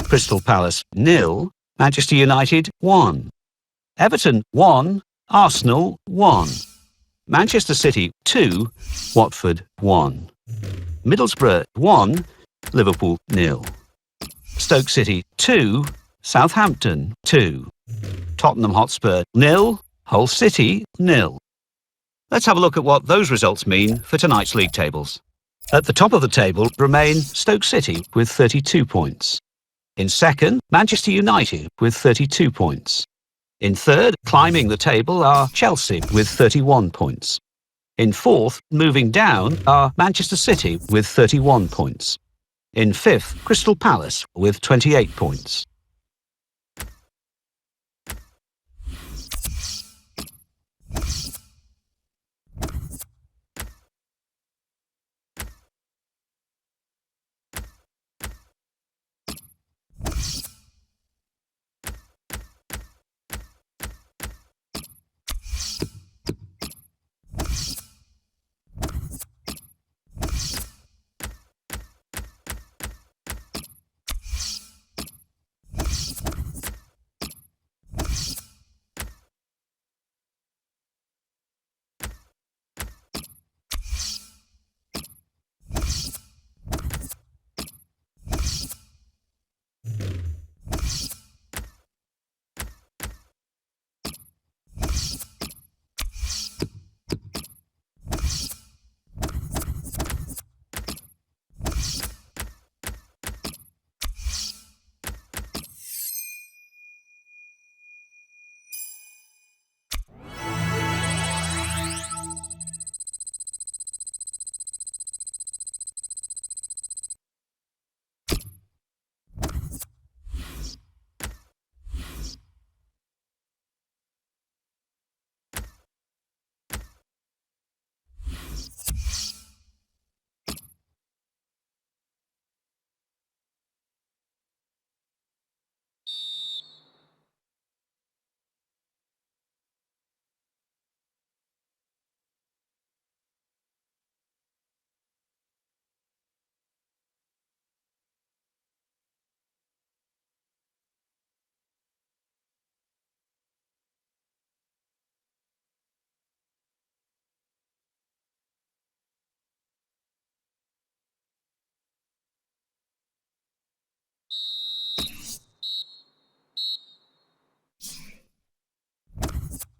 Crystal Palace 0, Manchester United 1. Everton 1, Arsenal 1. Manchester City 2, Watford 1. Middlesbrough 1, Liverpool 0. Stoke City 2, Southampton 2. Tottenham Hotspur 0, Hull City 0. Let's have a look at what those results mean for tonight's league tables. At the top of the table remain Stoke City with 32 points. In second, Manchester United with 32 points. In third, climbing the table, are Chelsea with 31 points. In fourth, moving down, are Manchester City with 31 points. In fifth, Crystal Palace with 28 points.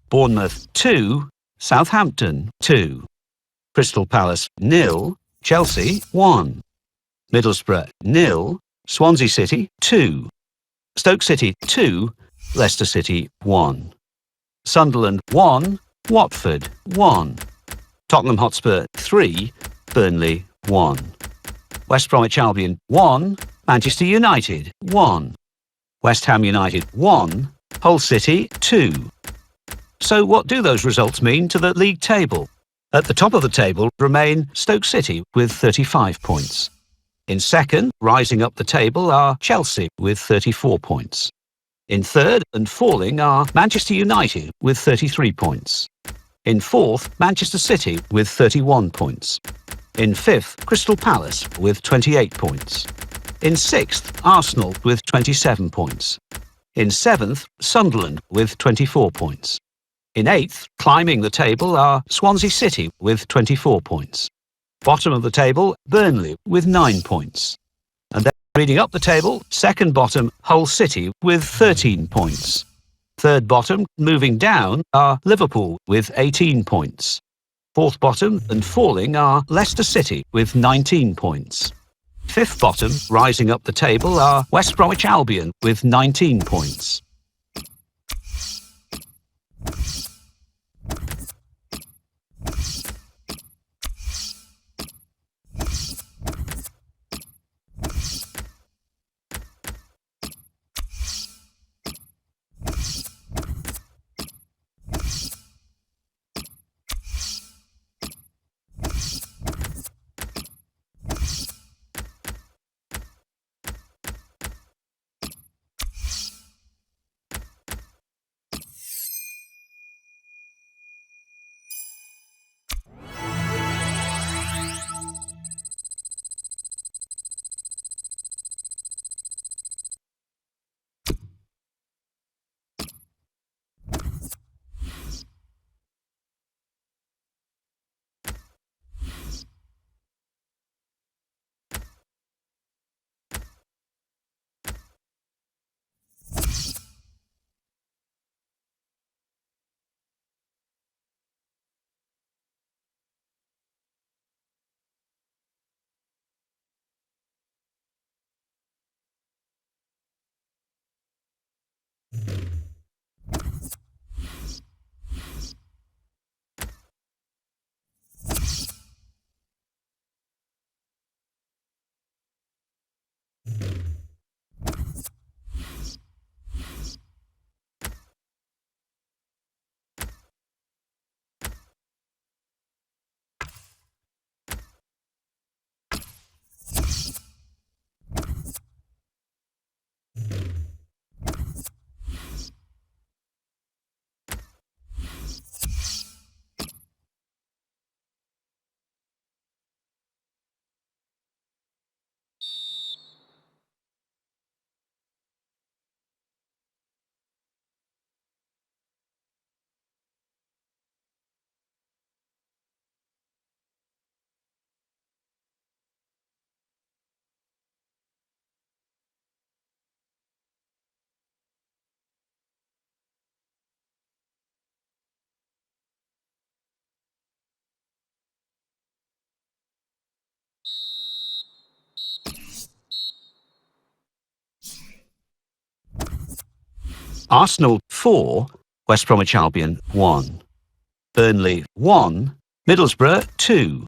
Bournemouth 2, Southampton 2. Crystal Palace 0, Chelsea 1. Middlesbrough 0, Swansea City 2. Stoke City 2, Leicester City 1. Sunderland 1, Watford 1. Tottenham Hotspur 3, Burnley 1. West Bromwich Albion 1, Manchester United 1. West Ham United 1, Hull City 2. So what do those results mean to the league table? At the top of the table remain Stoke City with 35 points. In second, rising up the table, are Chelsea with 34 points. In third and falling are Manchester United with 33 points. In fourth, Manchester City with 31 points. In fifth, Crystal Palace with 28 points. In sixth, Arsenal with 27 points. In seventh, Sunderland with 24 points. In eighth, climbing the table, are Swansea City with 24 points. Bottom of the table, Burnley with 9 points. And then reading up the table, second bottom, Hull City with 13 points. Third bottom, moving down, are Liverpool with 18 points. Fourth bottom and falling are Leicester City with 19 points. Fifth bottom, rising up the table, are West Bromwich Albion with 19 points. Arsenal 4, West Bromwich Albion 1. Burnley 1, Middlesbrough 2.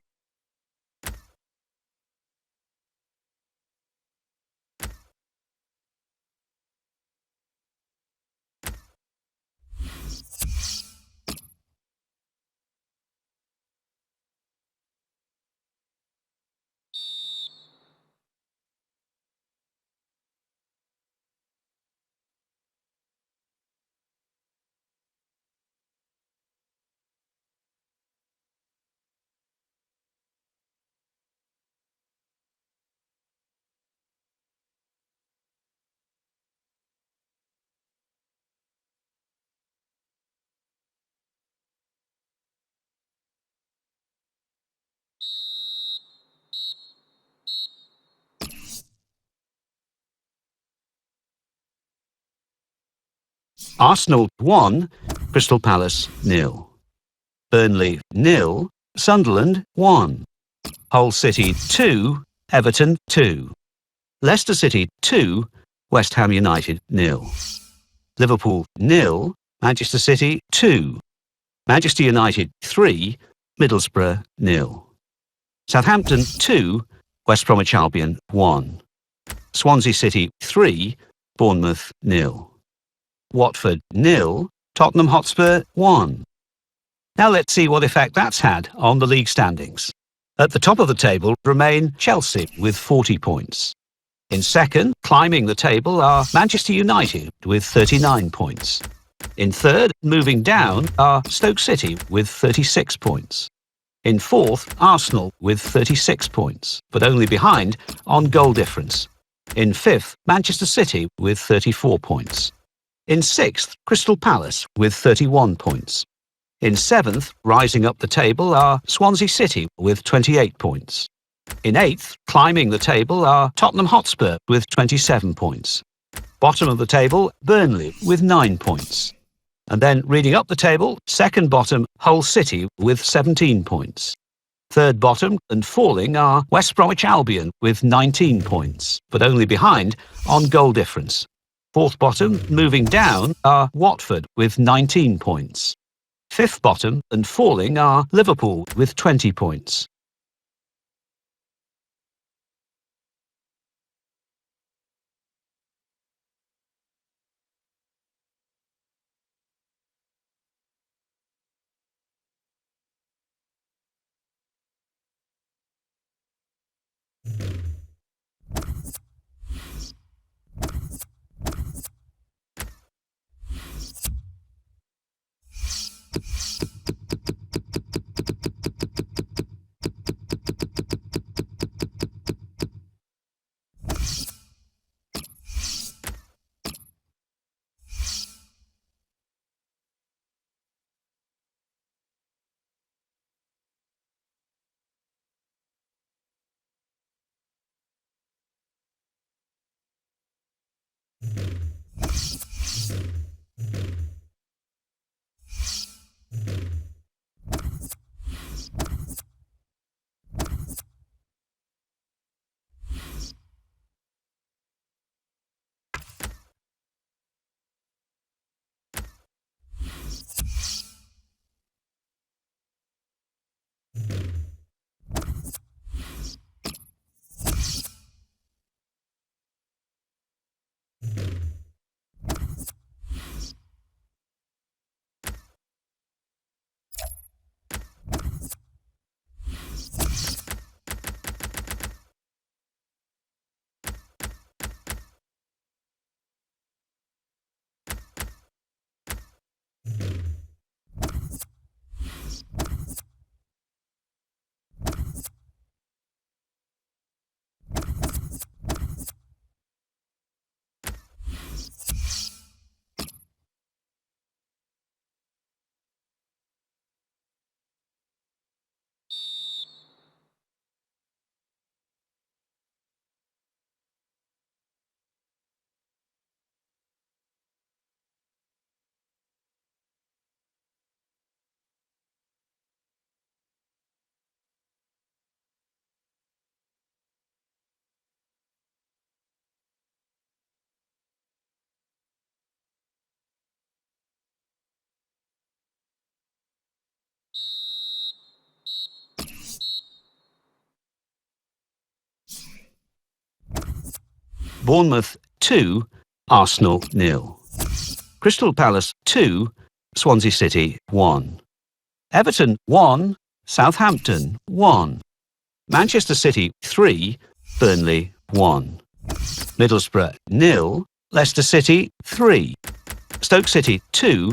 Arsenal 1, Crystal Palace 0. Burnley 0, Sunderland 1. Hull City 2, Everton 2. Leicester City 2, West Ham United 0. Liverpool 0, Manchester City 2. Manchester United 3, Middlesbrough 0. Southampton 2, West Bromwich Albion 1. Swansea City 3, Bournemouth 0. Watford 0, Tottenham Hotspur 1. Now let's see what effect that's had on the league standings. At the top of the table remain Chelsea with 40 points. In second, climbing the table, are Manchester United with 39 points. In third, moving down, are Stoke City with 36 points. In fourth, Arsenal with 36 points, but only behind on goal difference. In fifth, Manchester City with 34 points. In sixth, Crystal Palace with 31 points. In seventh, rising up the table, are Swansea City with 28 points. In eighth, climbing the table, are Tottenham Hotspur with 27 points. Bottom of the table, Burnley with 9 points. And then reading up the table, second bottom, Hull City with 17 points. Third bottom and falling are West Bromwich Albion with 19 points, but only behind on goal difference. Fourth bottom, moving down, are Watford with 19 points. Fifth bottom and falling are Liverpool with 20 points. Bournemouth 2, Arsenal 0. Crystal Palace 2, Swansea City 1. Everton 1, Southampton 1. Manchester City 3, Burnley 1. Middlesbrough 0, Leicester City 3. Stoke City 2,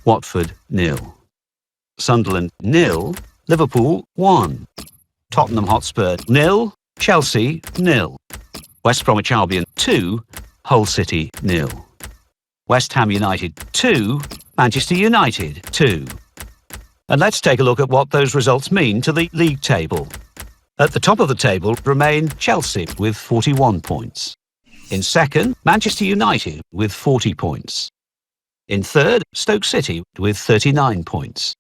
Watford 0. Sunderland 0, Liverpool 1. Tottenham Hotspur 0, Chelsea 0. West Bromwich Albion 2, Hull City 0. West Ham United 2, Manchester United 2. And let's take a look at what those results mean to the league table. At the top of the table remain Chelsea with 41 points. In second, Manchester United with 40 points. In third, Stoke City with 39 points.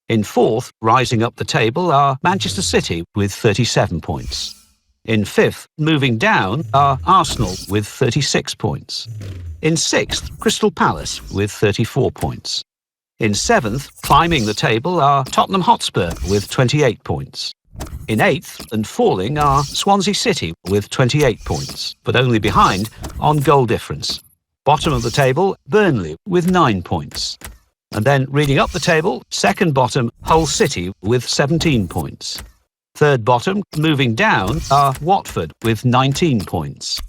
In fourth, rising up the table, are Manchester City with 37 points. In fifth, moving down, are Arsenal with 36 points. In sixth, Crystal Palace with 34 points. In seventh, climbing the table, are Tottenham Hotspur with 28 points. In eighth and falling are Swansea City with 28 points, but only behind on goal difference. Bottom of the table, Burnley with 9 points. And then reading up the table, second bottom, Hull City with 17 points. Third bottom, moving down, are Watford with 19 points.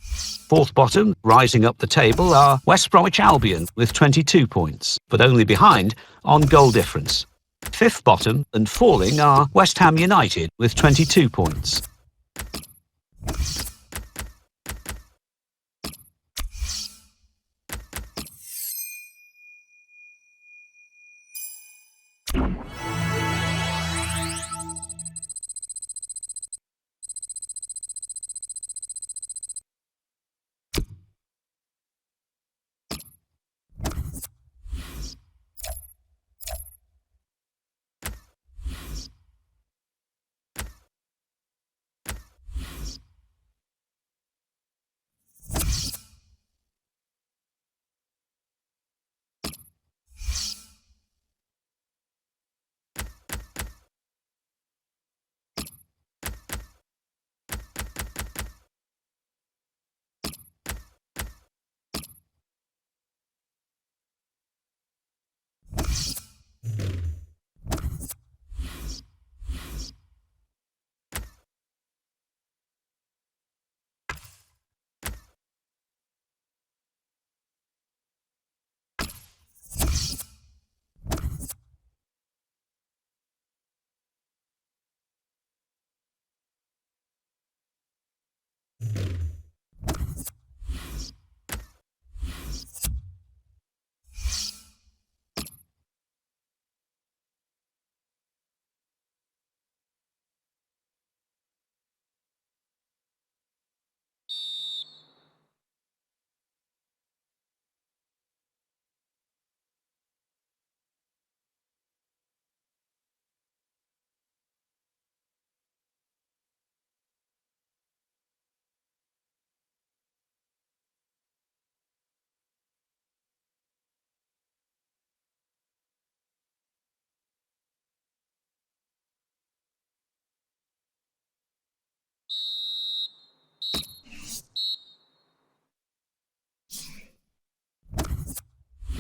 Fourth bottom, rising up the table, are West Bromwich Albion with 22 points, but only behind on goal difference. Fifth bottom and falling are West Ham United with 22 points.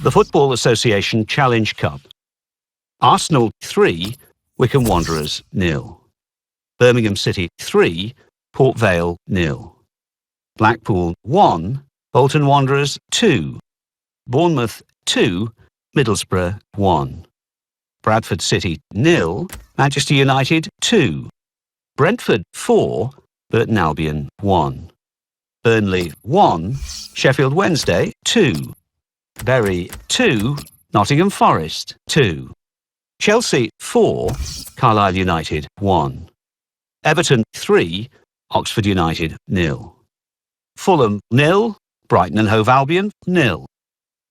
The Football Association Challenge Cup. Arsenal 3, Wycombe Wanderers 0. Birmingham City 3, Port Vale 0. Blackpool 1, Bolton Wanderers 2. Bournemouth 2, Middlesbrough 1. Bradford City 0, Manchester United 2. Brentford 4, Burton Albion 1. Burnley 1, Sheffield Wednesday 2. Bury 2, Nottingham Forest 2. Chelsea 4, Carlisle United 1. Everton 3, Oxford United 0. Fulham 0, Brighton and Hove Albion 0.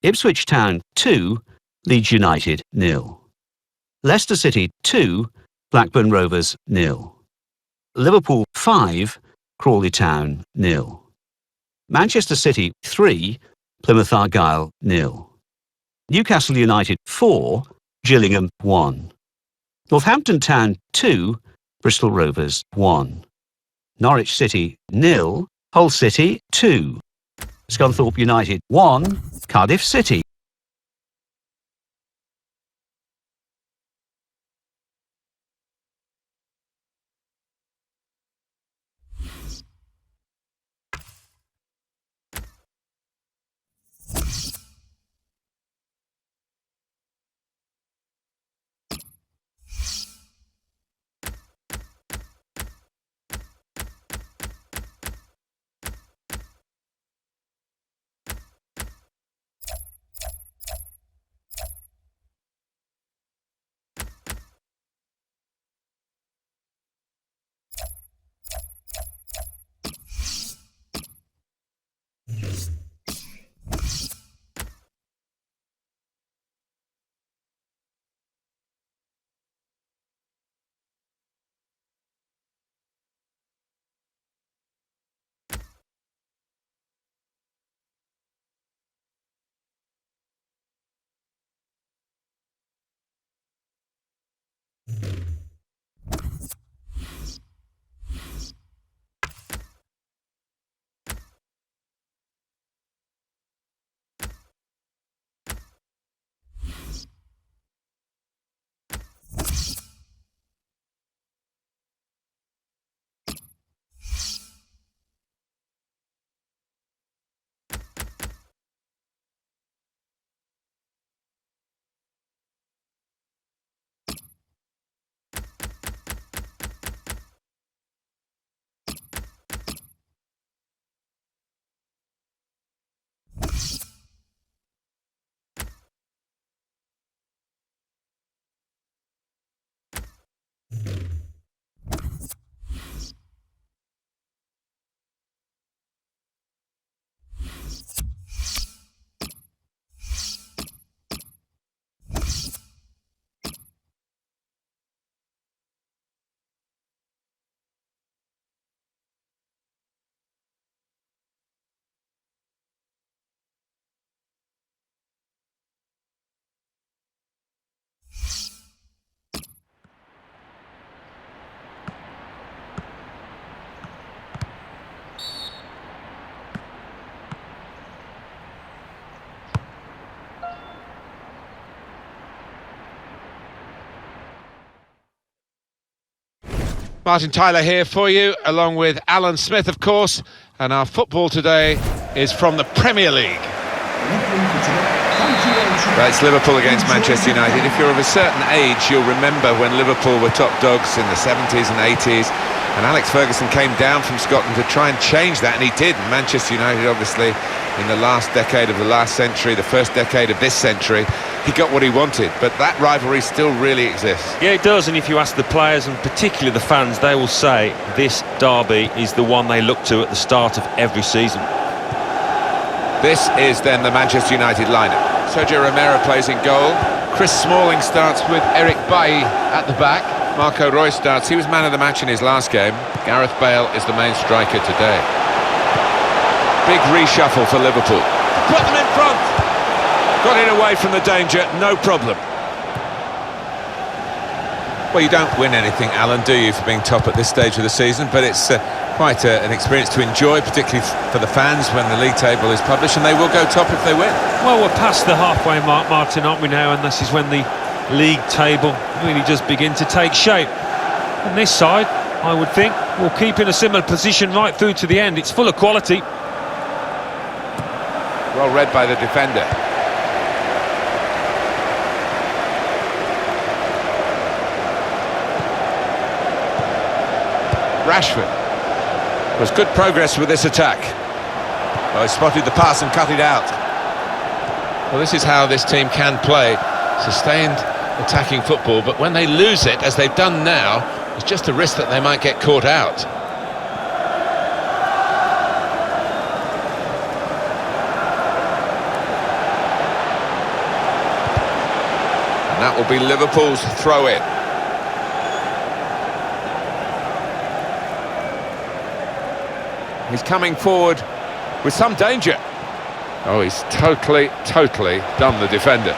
Ipswich Town 2, Leeds United 0. Leicester City 2, Blackburn Rovers 0. Liverpool 5, Crawley Town 0. Manchester City 3, Plymouth Argyle 0. Newcastle United 4, Gillingham 1. Northampton Town 2, Bristol Rovers 1. Norwich City 0, Hull City 2. Scunthorpe United 1, Cardiff City. Martin Tyler here for you, along with Alan Smith, of course, and our football today is from the Premier League. It's Liverpool against Manchester United. If you're of a certain age, you'll remember when Liverpool were top dogs in the 70s and 80s, and Alex Ferguson came down from Scotland to try and change that, and he did. And Manchester United, obviously, in the last decade of the last century, the first decade of this century, he got what he wanted, but that rivalry still really exists. Yeah, it does, and if you ask the players, and particularly the fans, they will say this derby is the one they look to at the start of every season. This is then the Manchester United lineup. Sergio Romero plays in goal. Chris Smalling starts with Eric Bailly at the back. Marco Reus starts. He was man of the match in his last game. Gareth Bale is the main striker today. Big reshuffle for Liverpool. Put them in front. Got it away from the danger, no problem. Well, you don't win anything, Alan, do you, for being top at this stage of the season? But it's quite an experience to enjoy, particularly for the fans when the league table is published, and they will go top if they win. Well, we're past the halfway mark, Martin, aren't we now? And this is when the league table really does begin to take shape. And this side, I would think, will keep in a similar position right through to the end. It's full of quality. Well read by the defender. Rashford. Was good progress with this attack. Oh, he spotted the pass and cut it out. Well, this is how this team can play. Sustained attacking football, but when they lose it, as they've done now, it's just a risk that they might get caught out. And that will be Liverpool's throw-in. He's coming forward with some danger. Oh, he's totally done the defender.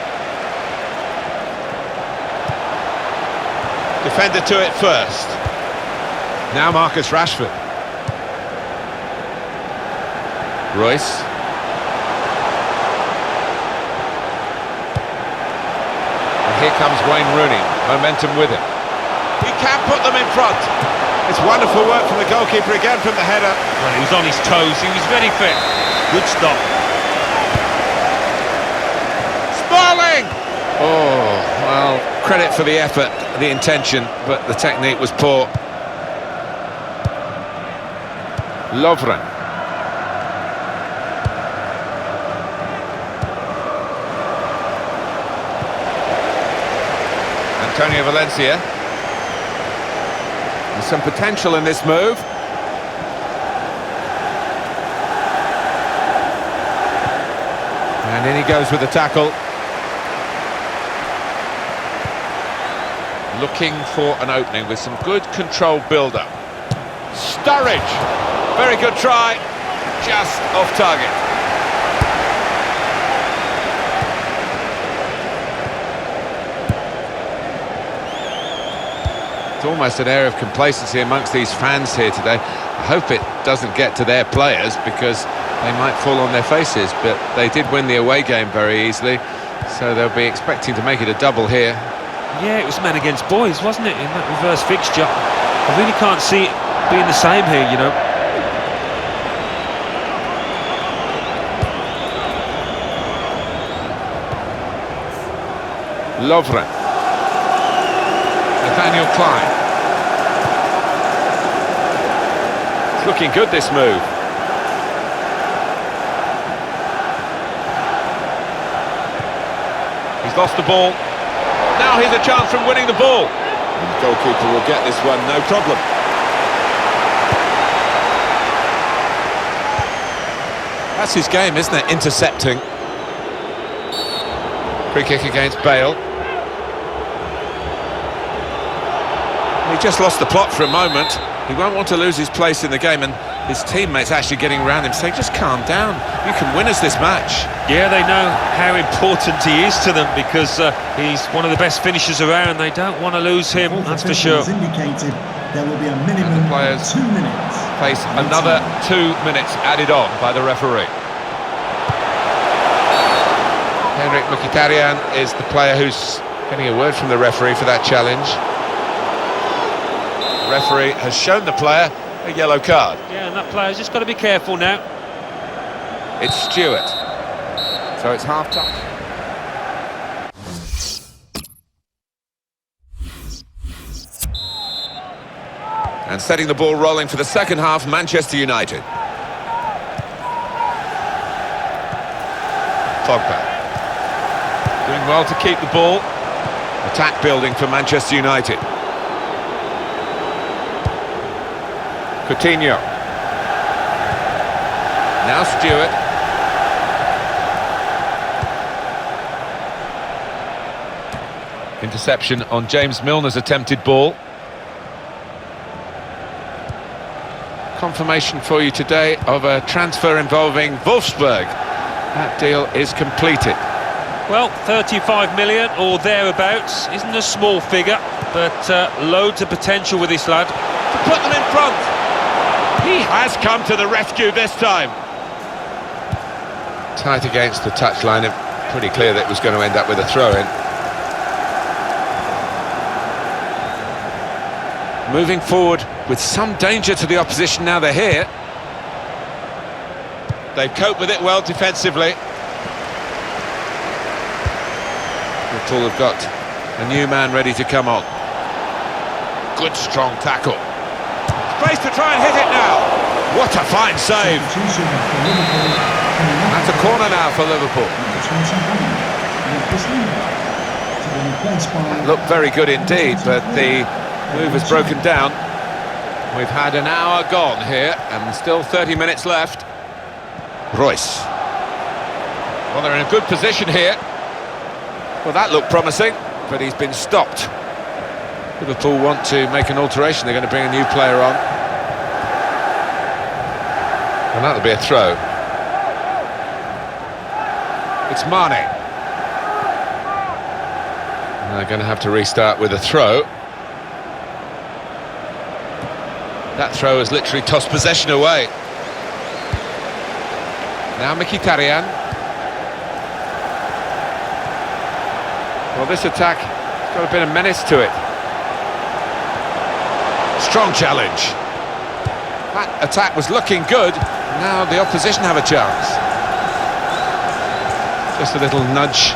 Defender to it first. Now Marcus Rashford. Royce. here comes Wayne Rooney, momentum with him. He can put them in front. It's wonderful work from the goalkeeper again from the header. Well, he was on his toes, he was very fit. Good stop. Smalling! Oh, well, credit for the effort, the intention, but the technique was poor. Lovren. Antonio Valencia. There's some potential in this move. And in he goes with the tackle. Looking for an opening with some good controlled build-up. Sturridge! Very good try, just off target. It's almost an air of complacency amongst these fans here today. I hope it doesn't get to their players because they might fall on their faces, but they did win the away game very easily, so they'll be expecting to make it a double here. Yeah, it was men against boys, wasn't it, in that reverse fixture? I really can't see it being the same here, you know. Lovren. Nathaniel Klein. It's looking good, this move. He's lost the ball. Now here's a chance from winning the ball. The goalkeeper will get this one, no problem. That's his game, isn't it? Intercepting. Free kick against Bale. He just lost the plot for a moment. He won't want to lose his place in the game, and his teammates actually getting around him saying, just calm down, you can win us this match. Yeah, they know how important he is to them because he's one of the best finishers around. They don't want to lose him, that's for sure. There will be a minimum and the players of 2 minutes. Face another 2 minutes added on by the referee. Henrik Mkhitaryan is the player who's getting a word from the referee for that challenge. The referee has shown the player a yellow card. Yeah, and that player's just got to be careful now. It's Stewart. So it's half-time. And setting the ball rolling for the second half, Manchester United. Pogba. Doing well to keep the ball. Attack building for Manchester United. Coutinho. Now Stewart. Interception on James Milner's attempted ball. Confirmation for you today of a transfer involving Wolfsburg. That deal is completed. Well, 35 million or thereabouts isn't a small figure, but loads of potential with this lad. To put them in front. He has come to the rescue this time. Tight against the touchline, pretty clear that it was going to end up with a throw-in. Moving forward with some danger to the opposition now they're here. They've coped with it well defensively. Liverpool have got a new man ready to come on. Good strong tackle. Space to try and hit it now. What a fine save. That's a corner now for Liverpool. That looked very good indeed, but the move has broken down. We've had an hour gone here and still 30 minutes left. Royce. Well, they're in a good position here. Well, that looked promising, but he's been stopped. Liverpool want to make an alteration. They're going to bring a new player on. And that'll be a throw. It's Mane. And they're going to have to restart with a throw. That throw has literally tossed possession away. Now Mkhitaryan. Well, this attack Got a bit of menace to it. Strong challenge. That attack was looking good. Now the opposition have a chance. Just a little nudge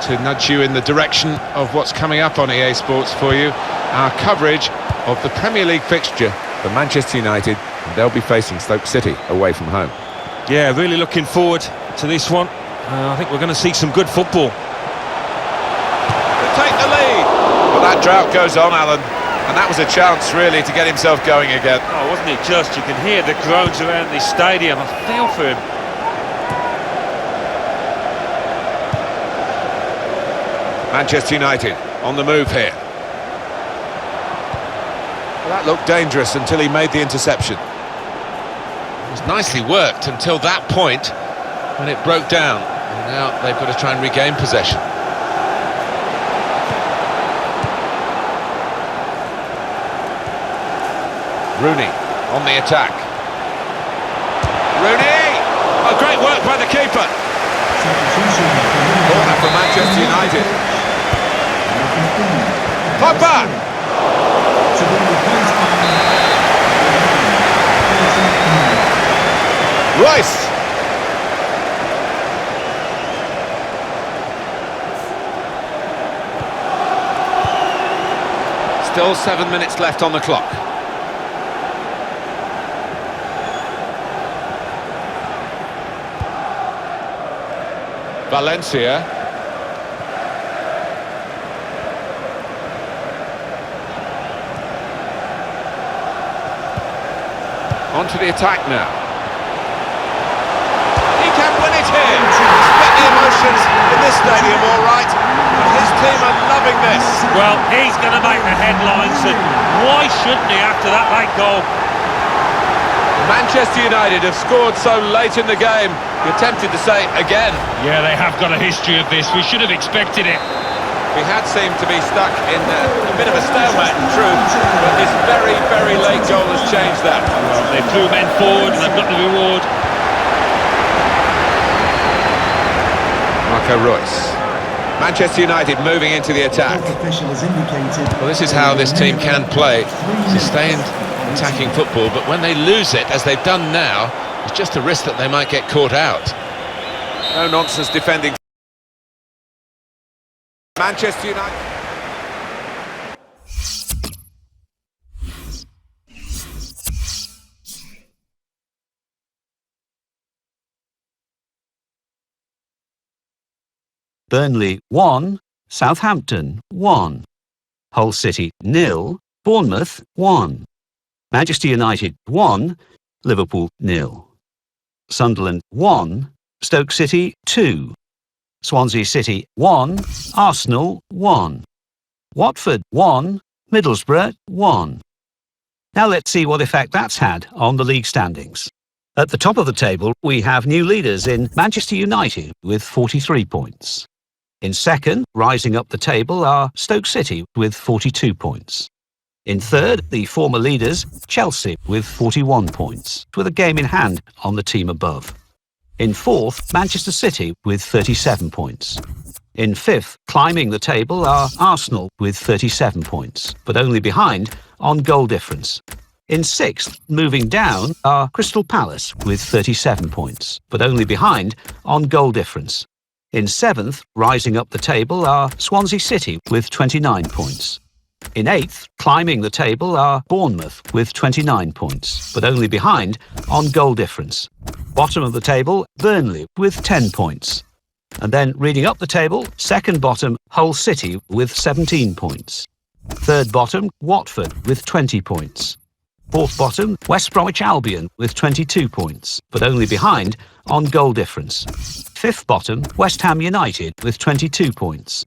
to nudge you in the direction of what's coming up on EA Sports for you. Our coverage of the Premier League fixture for Manchester United. And they'll be facing Stoke City away from home. Yeah, really looking forward to this one. I think we're going to see some good football. To take the lead. Well, that drought goes on, Alan. And that was a chance, really, to get himself going again. Oh, wasn't it just? You can hear the groans around this stadium. I feel for him. Manchester United on the move here. Well, that looked dangerous until he made the interception. It was nicely worked until that point when it broke down. And now they've got to try and regain possession. Rooney on the attack. Rooney! Oh, great work by the keeper. Corner for Manchester United. Pogba! Royce! Still 7 minutes left on the clock. Valencia. On to the attack now. He can win it here. Split the emotions in this stadium, all right. And his team are loving this. Well, he's going to make the headlines, and why shouldn't he after that late goal? Manchester United have scored so late in the game. You're tempted to say again. Yeah, they have got a history of this. We should have expected it. We had seemed to be stuck in a bit of a stalemate, in truth, but this very, very late goal has changed that. Well, they threw men forward and they've got the reward. Marco Royce. Manchester United moving into the attack. Well, this is how this team can play. Sustained attacking football, but when they lose it, as they've done now, it's just a risk that they might get caught out. No nonsense defending. Manchester United. Burnley 1, Southampton 1, Hull City 0, Bournemouth 1, Manchester United 1, Liverpool 0, Sunderland 1, Stoke City 2, Swansea City 1, Arsenal 1, Watford 1, Middlesbrough 1. Now let's see what effect that's had on the league standings. At the top of the table, we have new leaders in Manchester United with 43 points. In second, rising up the table, are Stoke City with 42 points. In third, the former leaders, Chelsea, with 41 points, with a game in hand on the team above. In fourth, Manchester City with 37 points. In fifth, climbing the table, are Arsenal with 37 points, but only behind on goal difference. In sixth, moving down, are Crystal Palace with 37 points, but only behind on goal difference. In seventh, rising up the table, are Swansea City with 29 points. In eighth, climbing the table, are Bournemouth with 29 points, but only behind on goal difference. Bottom of the table, Burnley with 10 points. And then reading up the table, second bottom, Hull City with 17 points. Third bottom, Watford with 20 points. Fourth bottom, West Bromwich Albion with 22 points, but only behind on goal difference. Fifth bottom, West Ham United with 22 points.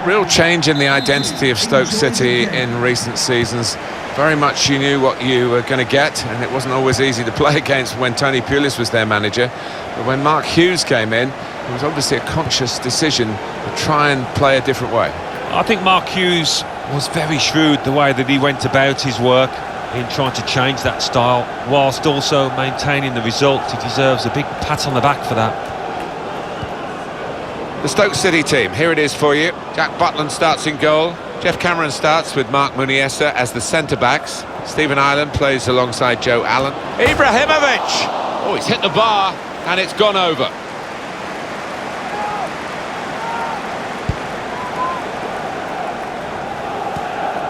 Real change in the identity of Stoke City in recent seasons. Very much you knew what you were going to get, and it wasn't always easy to play against when Tony Pulis was their manager. But when Mark Hughes came in, it was obviously a conscious decision to try and play a different way. I think Mark Hughes was very shrewd the way that he went about his work in trying to change that style, whilst also maintaining the result. He deserves a big pat on the back for that. The Stoke City team, here it is for you. Jack Butland starts in goal. Jeff Cameron starts with Mark Muniesa as the centre-backs. Stephen Ireland plays alongside Joe Allen. Ibrahimovic! Oh, he's hit the bar, and it's gone over.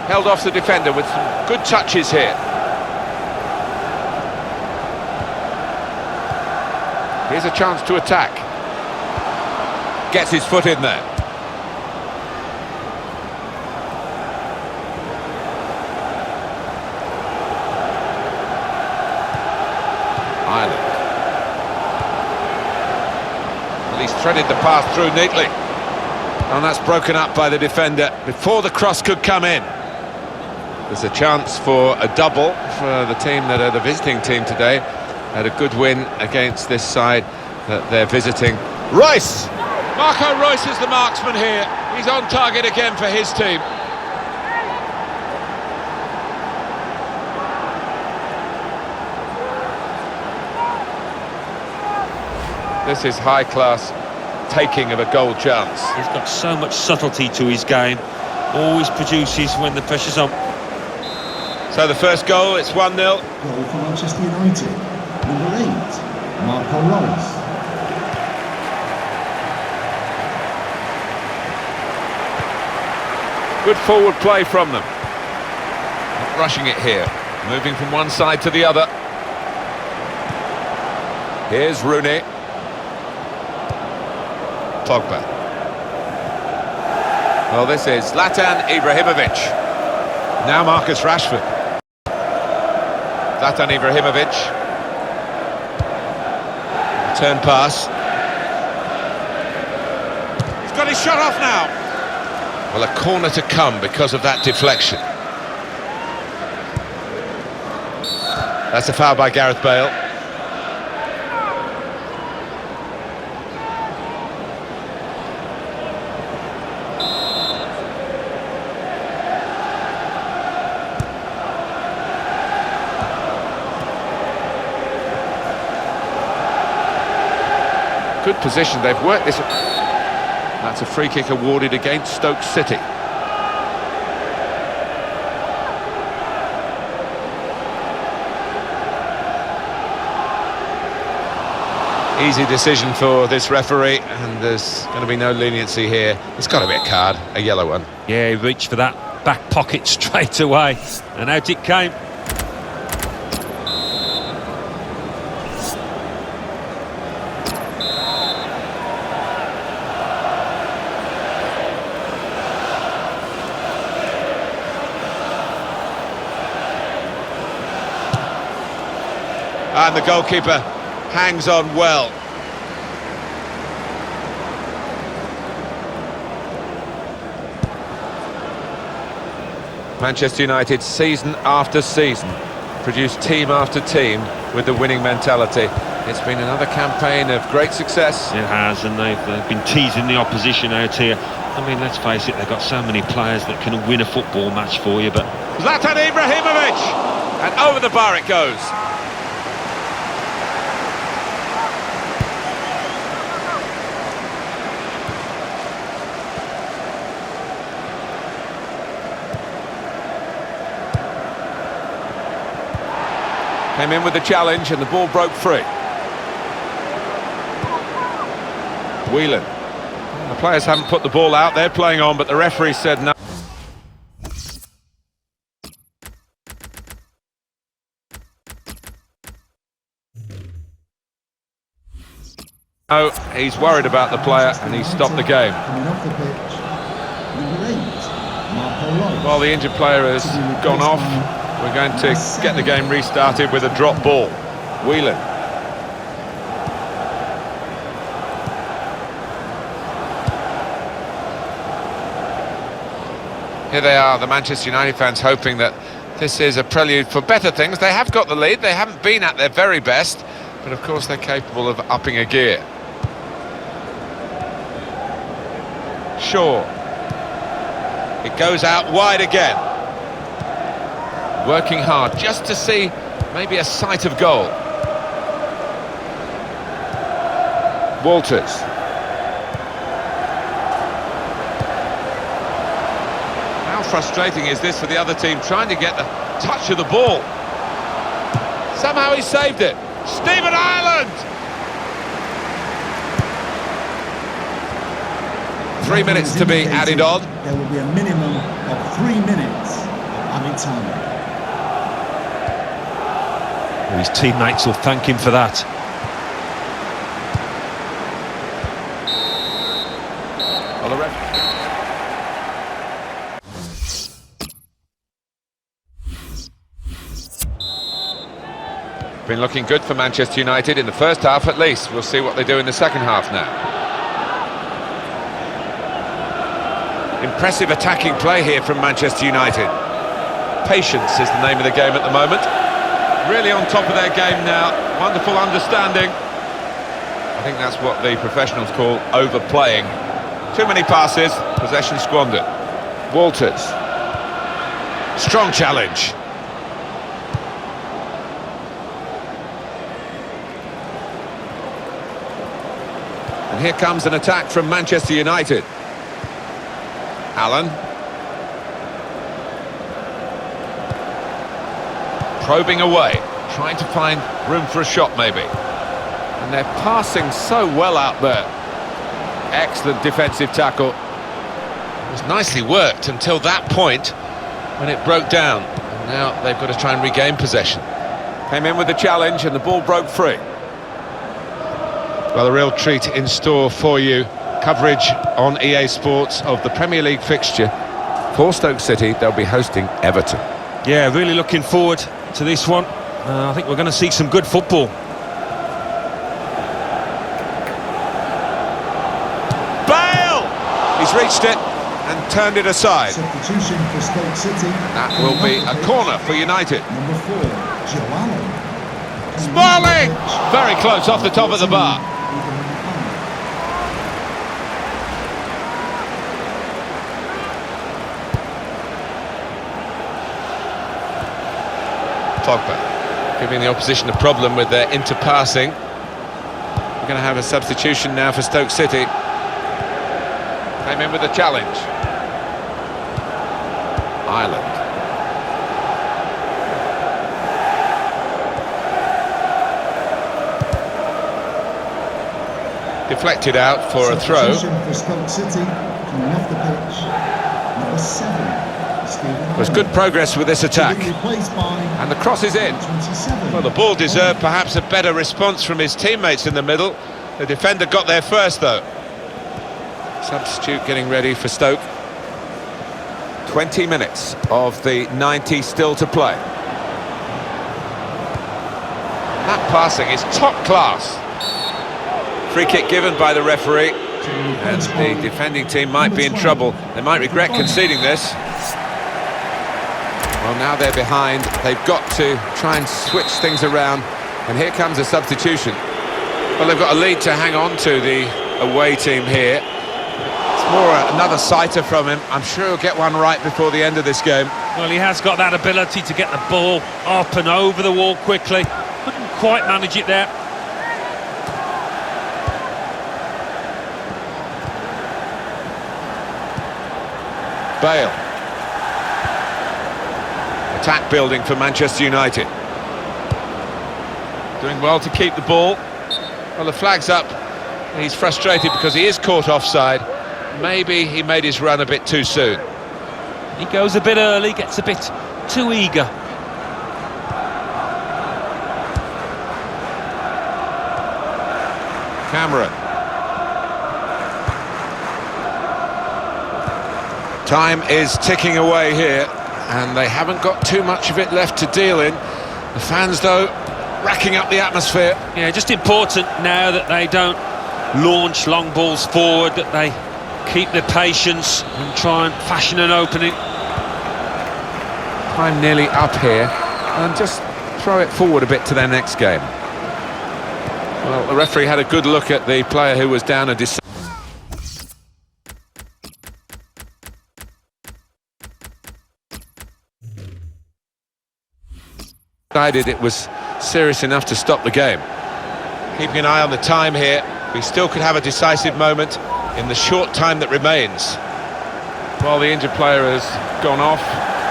Held off the defender with some good touches here. Here's a chance to attack. Gets his foot in there. Ireland. Well, he's threaded the pass through neatly. And that's broken up by the defender before the cross could come in. There's a chance for a double for the team that are the visiting team today. Had a good win against this side that they're visiting. Royce! Marco Royce is the marksman here. He's on target again for his team. This is high-class taking of a goal chance. He's got so much subtlety to his game. Always produces when the pressure's on. So the first goal, it's 1-0. Goal for Manchester United. Number 8, Marco Reus. Good forward play from them. Not rushing it here. Moving from one side to the other. Here's Rooney. Pogba. Well, this is Zlatan Ibrahimovic. Now Marcus Rashford. Zlatan Ibrahimovic. Turn pass. He's got his shot off now. Well, a corner to come because of that deflection. That's a foul by Gareth Bale. Good position, they've worked this. That's a free kick awarded against Stoke City. Easy decision for this referee, and there's going to be no leniency here. It's got to be a card, a yellow one. Yeah, he reached for that back pocket straight away, and out it came. And the goalkeeper hangs on well. Manchester United, season after season, produce team after team with the winning mentality. It's been another campaign of great success. It has, and they've been teasing the opposition out here. I mean, let's face it, they've got so many players that can win a football match for you, but... Zlatan Ibrahimovic! And over the bar it goes. Came in with the challenge and the ball broke free. Whelan. The players haven't put the ball out, they're playing on, but the referee said no. Oh, he's worried about the player and he's stopped the game. Coming off the pitch, number 8, Marco Reus. While the injured player has gone off, we're going to get the game restarted with a drop ball. Whelan. Here they are, the Manchester United fans, hoping that this is a prelude for better things. They have got the lead, they haven't been at their very best, but of course they're capable of upping a gear. Shaw. It goes out wide again. Working hard just to see maybe a sight of goal. Walters. How frustrating is this for the other team, trying to get the touch of the ball? Somehow he saved it. Stephen Ireland! 3 minutes to be added on. There will be a minimum of 3 minutes of added time. His teammates will thank him for that. Well, the ref... Been looking good for Manchester United in the first half at least. We'll see what they do in the second half now. Impressive attacking play here from Manchester United. Patience is the name of the game at the moment. Really on top of their game now. Wonderful understanding. I think that's what the professionals call overplaying. Too many passes, possession squandered. Walters. Strong challenge. And here comes an attack from Manchester United. Allen. Probing away, trying to find room for a shot maybe. And they're passing so well out there. Excellent defensive tackle. It was nicely worked until that point when it broke down. And now they've got to try and regain possession. Came in with the challenge and the ball broke free. Well, a real treat in store for you. Coverage on EA Sports of the Premier League fixture. For Stoke City, they'll be hosting Everton. Yeah, really looking forward to this one. I think we're going to see some good football. Bale! He's reached it and turned it aside. Substitution for Stoke City. That will be a corner for United. Number 4, Joe Allen. Smalling! Very close off the top of the bar. Pogba, giving the opposition a problem with their interpassing. We're going to have a substitution now for Stoke City. Came in with a challenge. Ireland. Deflected out for a throw. Substitution for Stoke City, coming off the pitch. Number 7. There's good progress with this attack. And the cross is in. Well, the ball deserved perhaps a better response from his teammates in the middle. The defender got there first, though. Substitute getting ready for Stoke. 20 minutes of the 90 still to play. That passing is top class. Free kick given by the referee. And the defending team might be in trouble. They might regret conceding this. Well, now they're behind. They've got to try and switch things around. And here comes a substitution. Well, they've got a lead to hang on to, the away team here. It's more another sighter from him. I'm sure he'll get one right before the end of this game. Well, he has got that ability to get the ball up and over the wall quickly. Couldn't quite manage it there. Bale. Attack building for Manchester United. Doing well to keep the ball. Well, the flag's up. He's frustrated because he is caught offside. Maybe he made his run a bit too soon. He goes a bit early, gets a bit too eager. Cameron. Time is ticking away here. And they haven't got too much of it left to deal in. The fans, though, racking up the atmosphere. Yeah, just important now that they don't launch long balls forward, that they keep their patience and try and fashion an opening. Time nearly up here, and just throw it forward a bit to their next game. Well, the referee had a good look at the player who was down and decided it was serious enough to stop the game. Keeping an eye on the time here, we still could have a decisive moment in the short time that remains. While the injured player has gone off,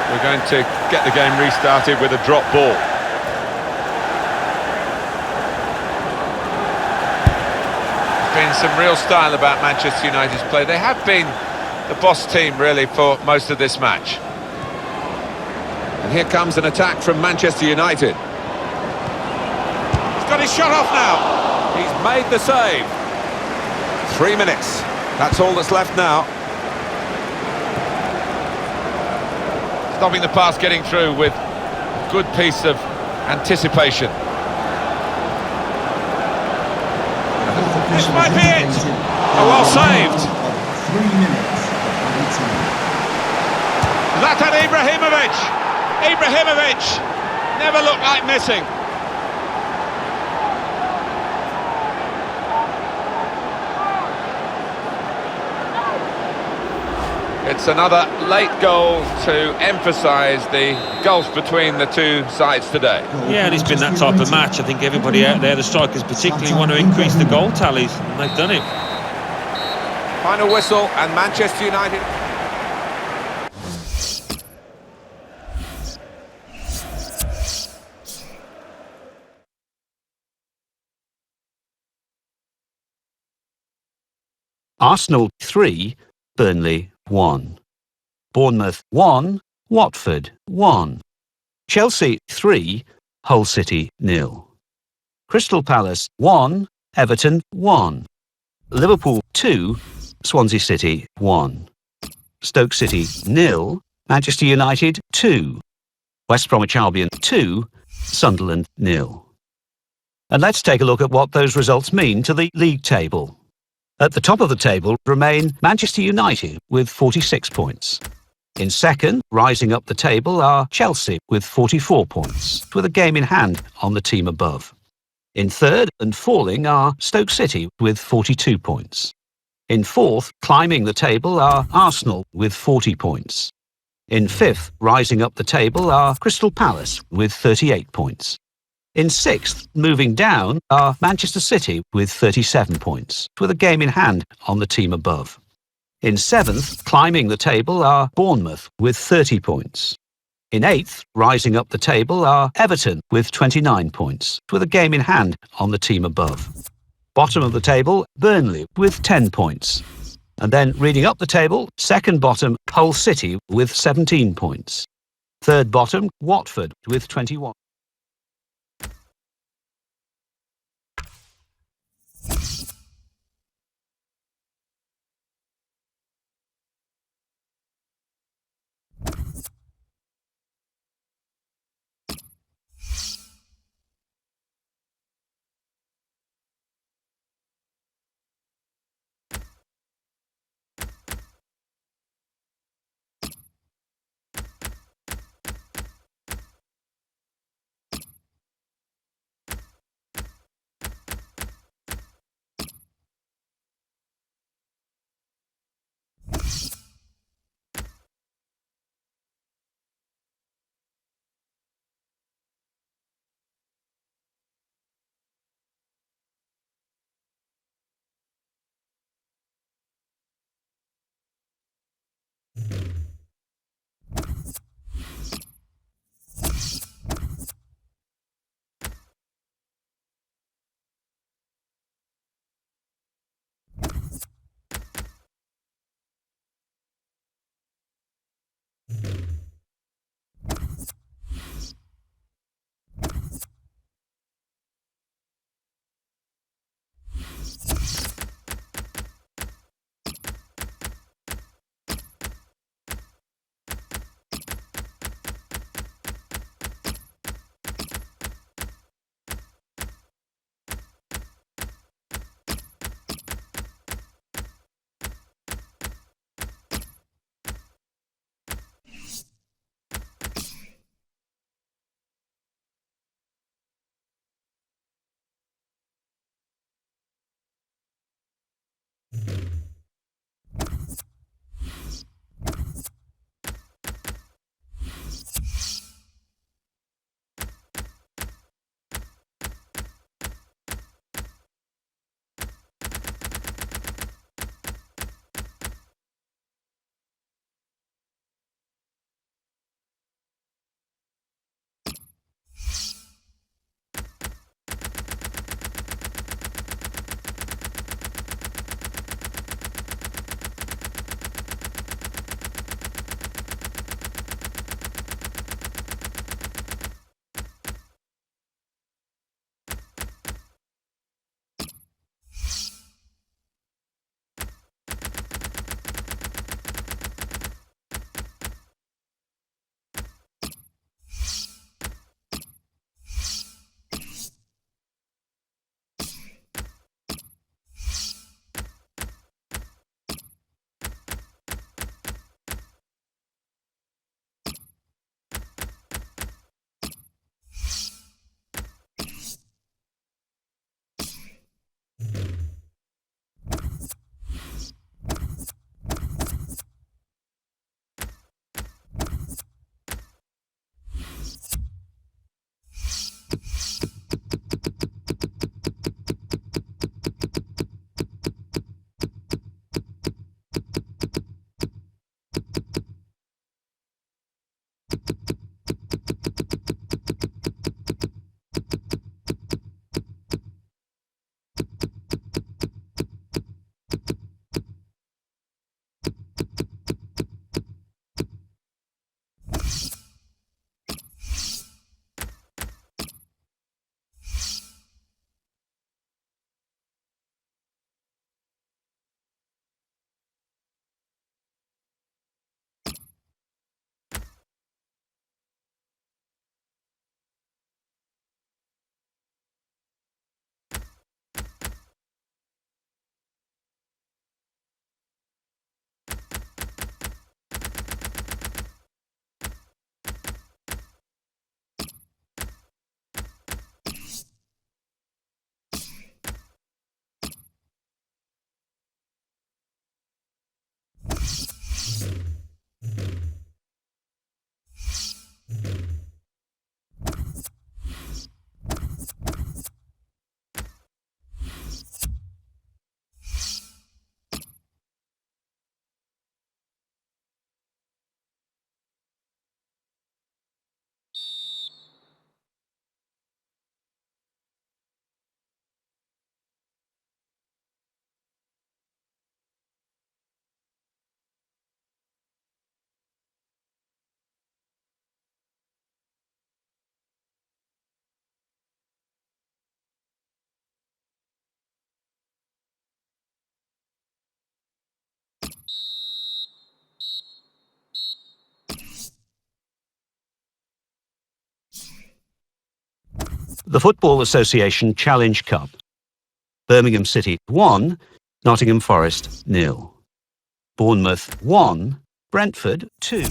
we're going to get the game restarted with a drop ball. There's been some real style about Manchester United's play. They have been the boss team, really, for most of this match. And here comes an attack from Manchester United. He's got his shot off now. He's made the save. 3 minutes. That's all that's left now. Stopping the pass getting through with a good piece of anticipation. This might be it. Oh, well saved. 3 minutes. Zlatan Ibrahimovic. Ibrahimovic never looked like missing. It's another late goal to emphasise the gulf between the two sides today. Yeah, and it's been that type of match. I think everybody out there, the strikers particularly, want to increase the goal tallies, and they've done it. Final whistle, and Manchester United. Arsenal 3, Burnley 1. Bournemouth 1, Watford 1. Chelsea 3, Hull City 0. Crystal Palace 1, Everton 1. Liverpool 2, Swansea City 1. Stoke City 0, Manchester United 2. West Bromwich Albion 2, Sunderland 0. And let's take a look at what those results mean to the league table. At the top of the table remain Manchester United with 46 points. In second, rising up the table, are Chelsea with 44 points, with a game in hand on the team above. In third and falling are Stoke City with 42 points. In fourth, climbing the table, are Arsenal with 40 points. In fifth, rising up the table, are Crystal Palace with 38 points. In sixth, moving down, are Manchester City with 37 points, with a game in hand on the team above. In seventh, climbing the table, are Bournemouth with 30 points. In eighth, rising up the table, are Everton with 29 points, with a game in hand on the team above. Bottom of the table, Burnley with 10 points. And then reading up the table, second bottom, Hull City with 17 points. Third bottom, Watford with 21. The Football Association Challenge Cup. Birmingham City 1, Nottingham Forest 0. Bournemouth 1, Brentford 2.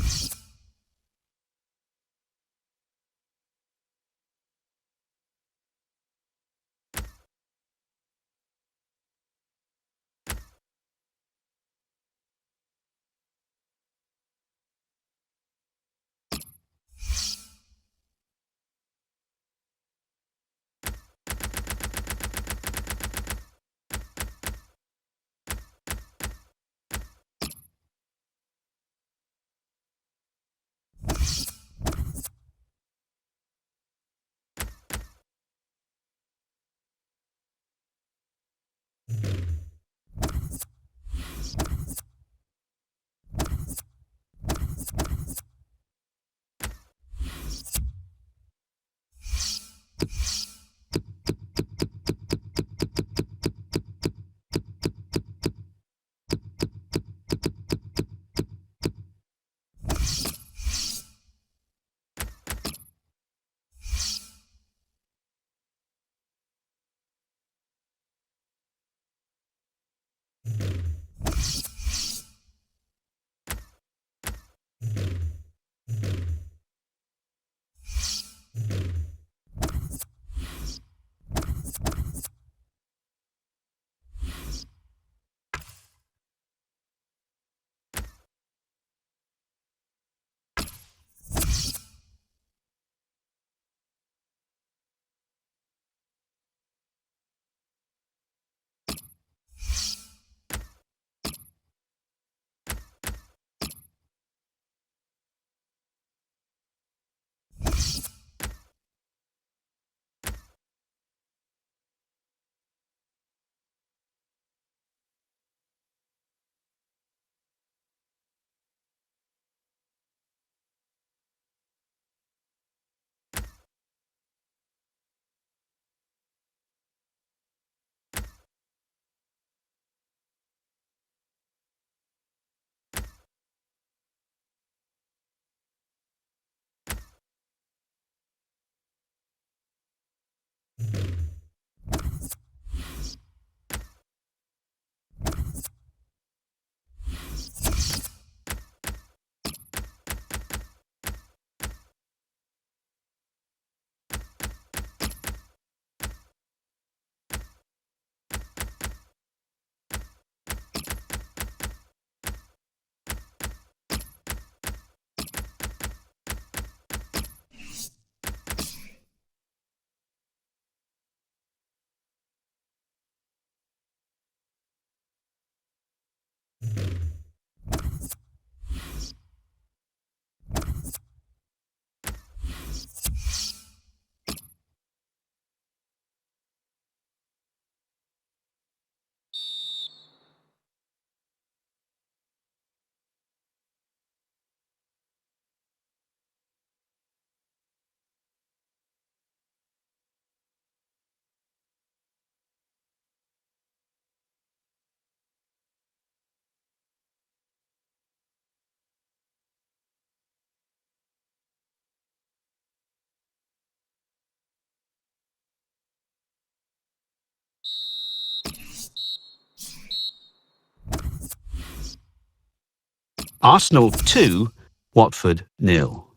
Arsenal 2, Watford 0.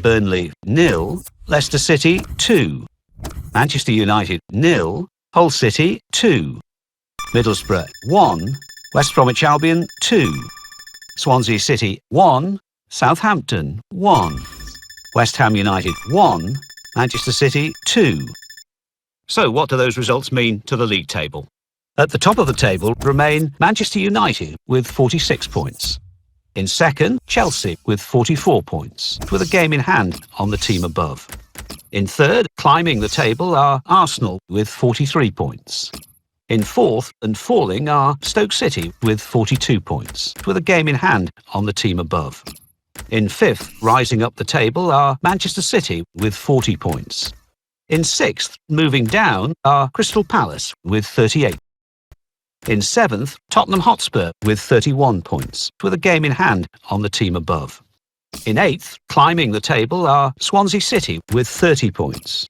Burnley 0, Leicester City 2. Manchester United 0, Hull City 2. Middlesbrough 1, West Bromwich Albion 2. Swansea City 1, Southampton 1. West Ham United 1, Manchester City 2. So what do those results mean to the league table? At the top of the table remain Manchester United with 46 points. In second, Chelsea with 44 points, with a game in hand on the team above. In third, climbing the table, are Arsenal with 43 points. In fourth and falling are Stoke City with 42 points, with a game in hand on the team above. In fifth, rising up the table, are Manchester City with 40 points. In sixth, moving down, are Crystal Palace with 38. In seventh, Tottenham Hotspur with 31 points, with a game in hand on the team above. In eighth, climbing the table, are Swansea City with 30 points.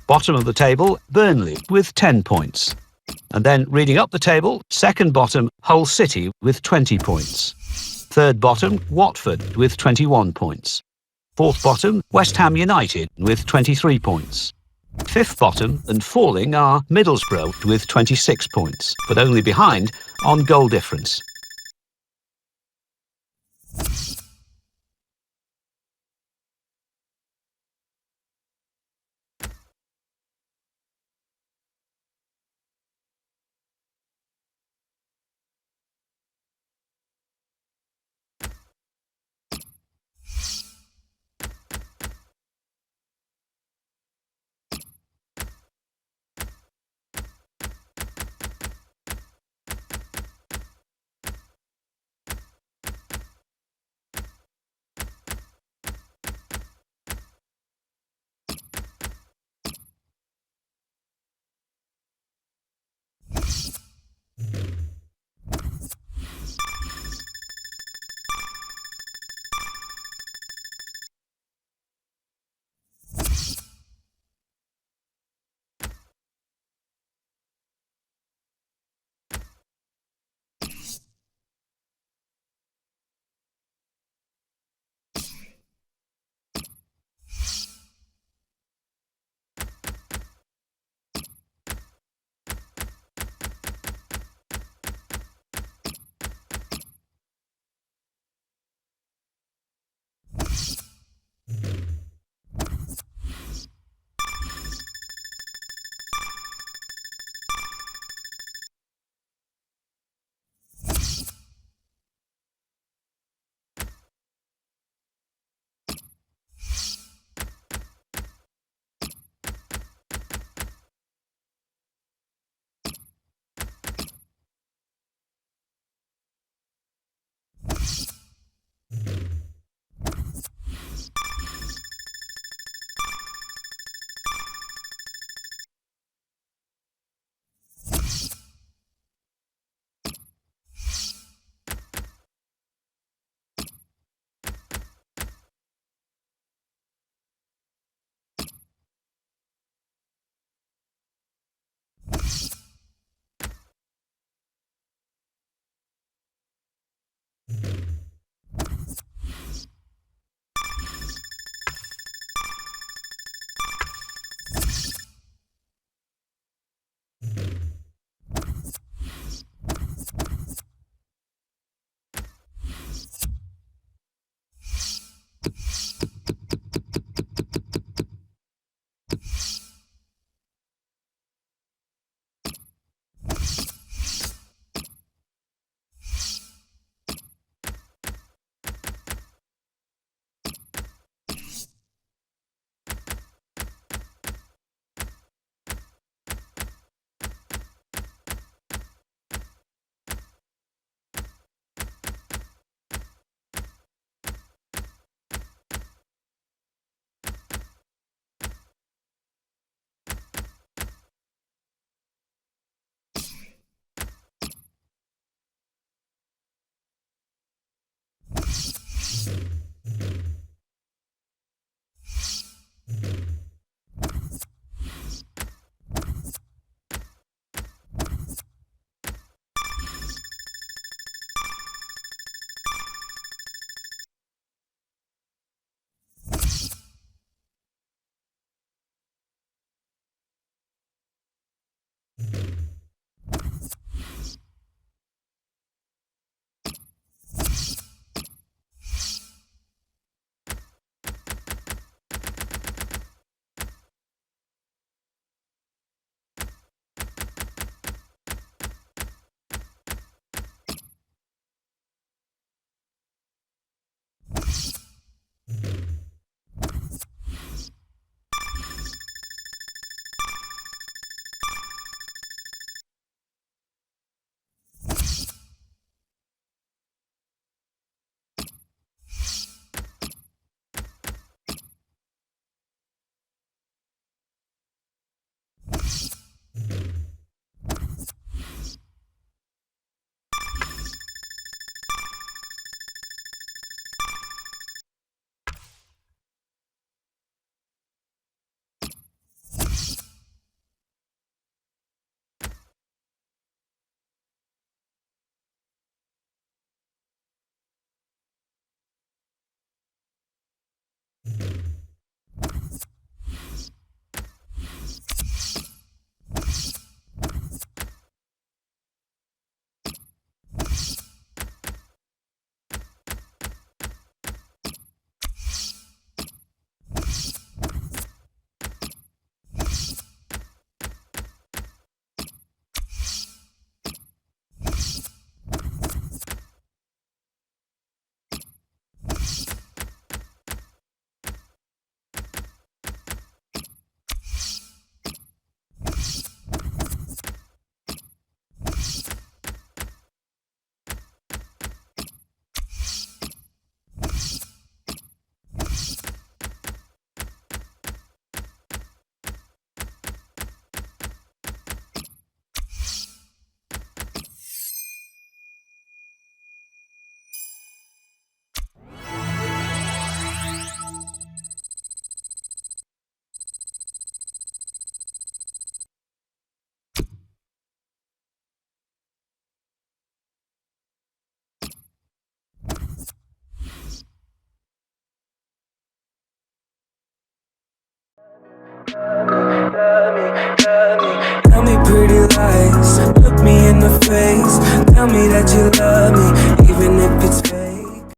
Bottom of the table, Burnley with 10 points. And then reading up the table, second bottom, Hull City with 20 points. Third bottom, Watford with 21 points. Fourth bottom, West Ham United with 23 points. Fifth bottom and falling are Middlesbrough with 26 points, but only behind on goal difference.